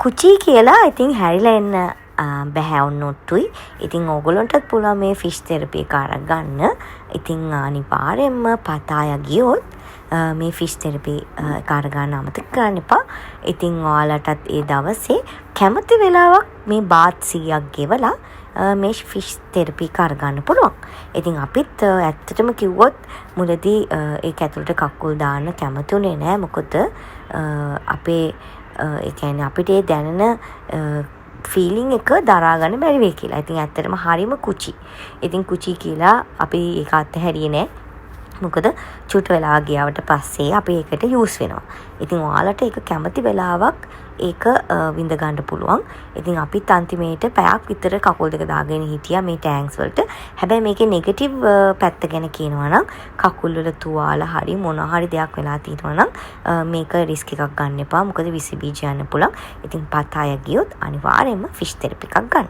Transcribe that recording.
කුචී කියලා ඉතින් හැරිලා එන්න බැහැ ඔන්නොට්ටුයි. ඉතින් ඕගොල්ලන්ටත් පුළුවන් මේ ෆිෂ් තෙරපි එක අරගන්න. ඉතින් අනිවාර්යෙන්ම පතාය ගියොත් මේ ෆිෂ් තෙරපි එක අරගන්න අමතක කරන්න එපා. ඉතින් ඔයාලටත් ඒ දවසේ කැමති වෙලාවක් මේ බාත් 100ක් ගෙවලා මේ ෆිෂ් තෙරපි එක අරගන්න පුළුවන්. ඉතින් අපිත් ඇත්තටම කිව්වොත් මුලදී ඒක ඇතුළට කකුල් දාන්න කැමතුනේ නෑ. මොකද අපේ ඒ කියන්නේ අපිට ඒ දැනෙන ෆීලිං එක දරා ගන්න බැරි වෙයි කියලා. ඉතින් ඇත්තටම හරිම කුචි. ඉතින් කුචි කියලා අපි ඒක අත්හැරියේ නෑ. මොකද චුට් වෙලා ගියාට පස්සේ අපි ඒකට යූස් වෙනවා. ඉතින් ඔයාලට ඒක කැමති වෙලාවක් ඒක විඳ ගන්න පුළුවන්. ඉතින් අපිත් අන්තිමේට පැයක් විතර කකුල් දෙක දාගෙන හිටියා මේ ටැන්ක්ස් වලට. හැබැයි මේකේ නෙගටිව් පැත්ත ගැන කියනවා නම් කකුල් වල තුවාල හරි මොන හරි දෙයක් වෙලා තියෙනවා නම් මේක රිස්ක් එකක් ගන්න එපා. මොකද විස බීජ යන්න පුළුවන්. ඉතින් පතාය ගියොත් අනිවාර්යයෙන්ම ෆිෂ් තෙරපි එකක් ගන්න.